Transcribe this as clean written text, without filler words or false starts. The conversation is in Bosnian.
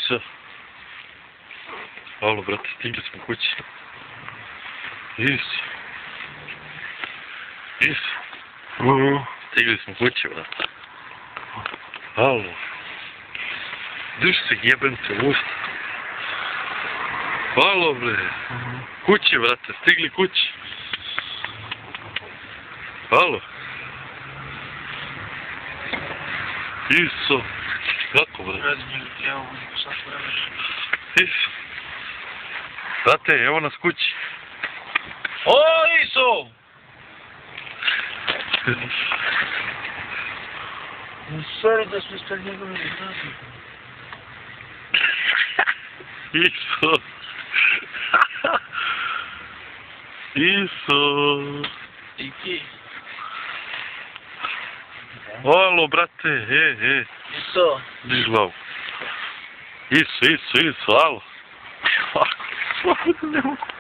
Isso. Alo, brate, stigli smo kući. Isso. Isso. Stigli smo kući, brate. Alo. Duš se jebem se u usta. Alo, bre. Kući, brate, stigli kući. Alo. Iso. Kako, brate? Iso. Brate, evo nas kući. O, Iso! Sorry da smo ispred njegove zgrade. Iso. Iso. I ti? Alo, brate, Iso? diži glavu. Iso, alo. Ovako, ne mogu.